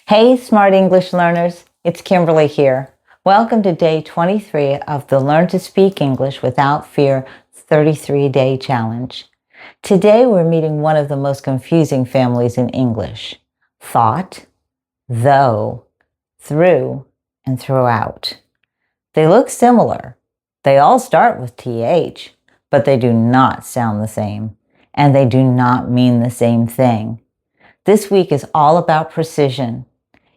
Hey, smart English learners, it's Kimberly here. Welcome to day 23 of the Learn to Speak English Without Fear 33-Day Challenge. Today we're meeting one of the most confusing families in English: thought, though, through, and throughout. They look similar. They all start with TH, but they do not sound the same, and they do not mean the same thing. This week is all about precision.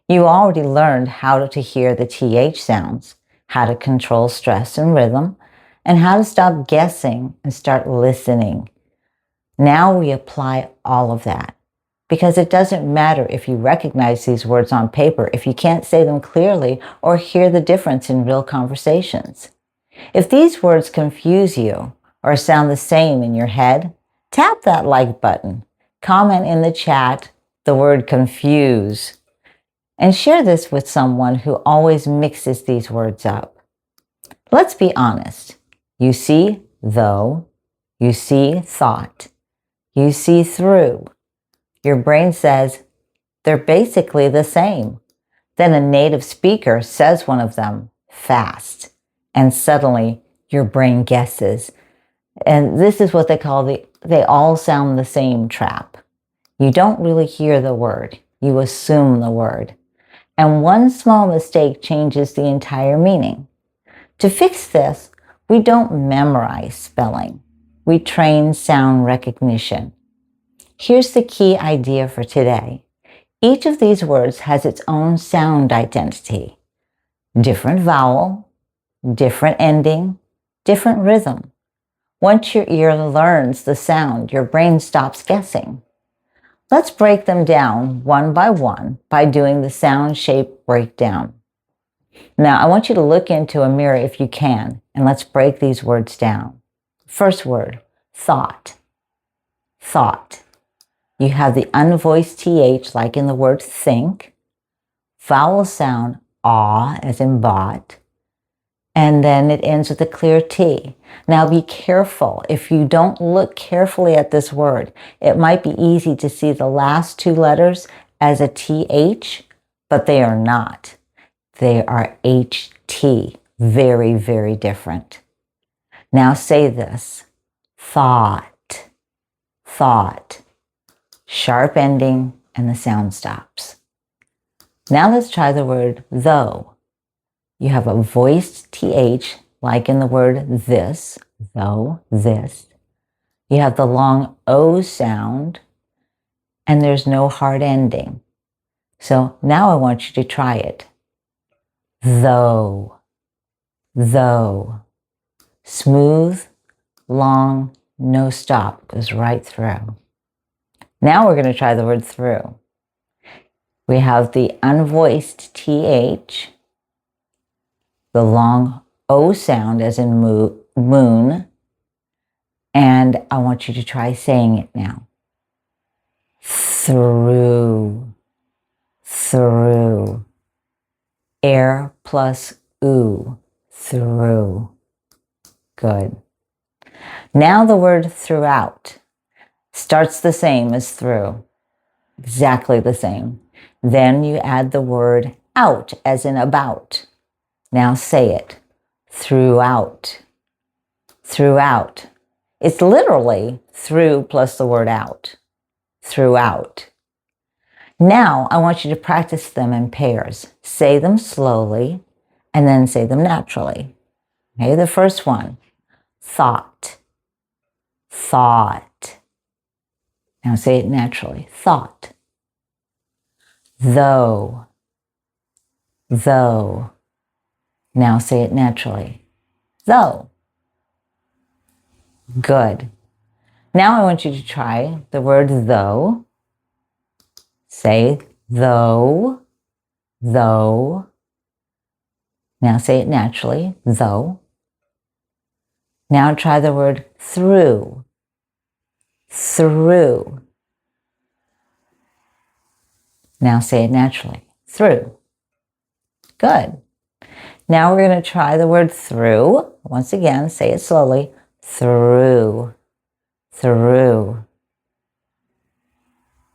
You already learned how to hear the TH sounds, how to control stress and rhythm, and how to stop guessing and start listening. Now we apply all of that, because it doesn't matter if you recognize these words on paper if you can't say them clearly or hear the difference in real conversations. If these words confuse you or sound the same in your head, tap that like button, comment in the chat the word confuse, and share this with someone who always mixes these words up. Let's be honest. You see though, you see thought, you see through. Your brain says they're basically the same. Then a native speaker says one of them fast, and suddenly your brain guesses. And this is what they call they all sound the same trap. You don't really hear the word, you assume the word. And one small mistake changes the entire meaning. To fix this, we don't memorize spelling. We train sound recognition. Here's the key idea for today. Each of these words has its own sound identity. Different vowel, different ending, different rhythm. Once your ear learns the sound, your brain stops guessing. Let's break them down one by doing the sound shape breakdown. Now, I want you to look into a mirror if you can, and let's break these words down. First word, thought. Thought. You have the unvoiced TH like in the word think, vowel sound ah as in bought, and then it ends with a clear T. Now be careful. If you don't look carefully at this word, it might be easy to see the last two letters as a TH, but they are not. They are HT. Very, very different. Now say this. Thought. Thought. Sharp ending and the sound stops. Now let's try the word though. You have a voiced TH, like in the word this, though, this. You have the long O sound, and there's no hard ending. So now I want you to try it. Though, though. Smooth, long, no stop, goes right through. Now we're going to try the word through. We have the unvoiced TH, the long O sound as in moon, and I want you to try saying it now. Through, through. Air plus oo, through. Good. Now the word throughout starts the same as through, exactly the same. Then you add the word out as in about. Now say it. Throughout. Throughout. It's literally through plus the word out. Throughout. Now I want you to practice them in pairs. Say them slowly and then say them naturally. Okay, the first one. Thought. Thought. Now say it naturally. Thought. Though. Though. Now say it naturally. Though. Good. Now I want you to try the word though. Say though. Though. Now say it naturally. Though. Now try the word through. Through. Now say it naturally. Through. Good. Now we're going to try the word through. Once again, say it slowly. Through. Through.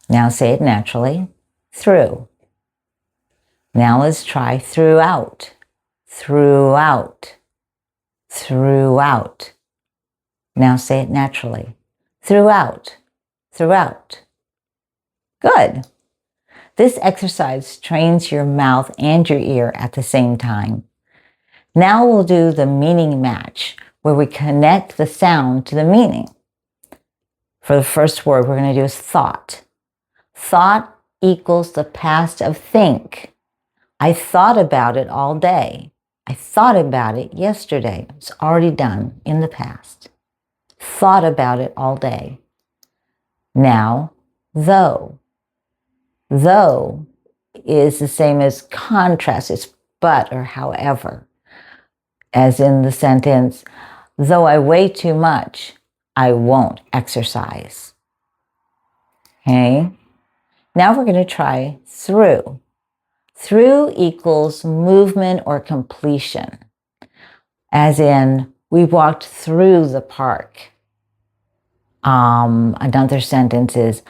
Now say it naturally. Through. Now let's try throughout, throughout, throughout. Now say it naturally. Throughout, throughout. Good. This exercise trains your mouth and your ear at the same time. Now we'll do the meaning match, where we connect the sound to the meaning. For the first word we're going to do is thought. Thought equals the past of think. I thought about it all day. I thought about it yesterday. It's already done in the past. Thought about it all day. Now, though. Though is the same as contrast. It's but or however. As in the sentence, though I weigh too much, I won't exercise. Okay? Now we're going to try through. Through equals movement or completion. As in, we walked through the park. Another sentence is,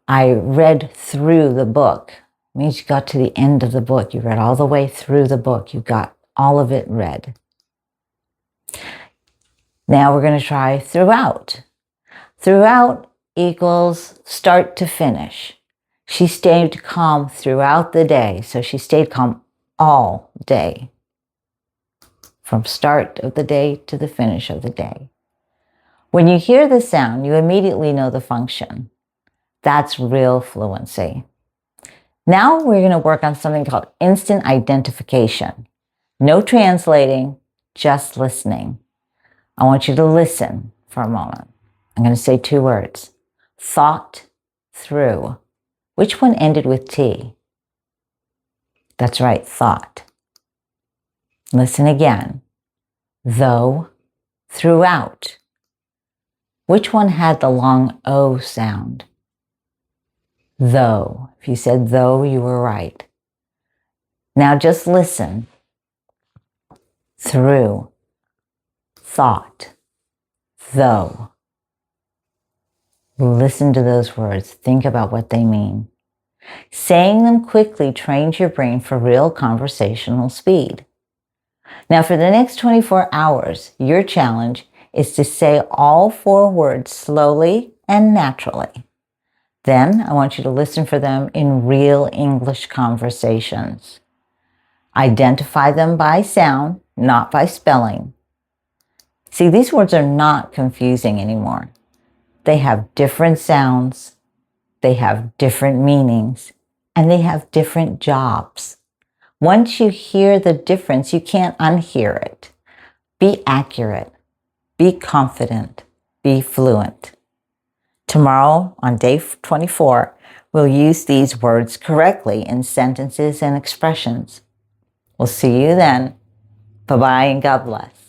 I read through the book. It means you got to the end of the book. You read all the way through the book. You got all of it read. Now we're going to try throughout. Throughout equals start to finish. She stayed calm throughout the day, so she stayed calm all day. From start of the day to the finish of the day. When you hear the sound, you immediately know the function. That's real fluency. Now we're going to work on something called instant identification. No translating, just listening. I want you to listen for a moment. I'm going to say 2 words. Thought through. Which one ended with T? That's right, thought. Listen again. Though, throughout. Which one had the long O sound? Though. If you said though, you were right. Now just listen. Through. Thought. Though. Listen to those words. Think about what they mean. Saying them quickly trains your brain for real conversational speed. Now for the next 24 hours, your challenge is to say all 4 words slowly and naturally. Then I want you to listen for them in real English conversations. Identify them by sound, not by spelling. See, these words are not confusing anymore. They have different sounds, they have different meanings, and they have different jobs. Once you hear the difference, you can't unhear it. Be accurate, be confident, be fluent. Tomorrow, on day 24, we'll use these words correctly in sentences and expressions. We'll see you then. Bye-bye and God bless.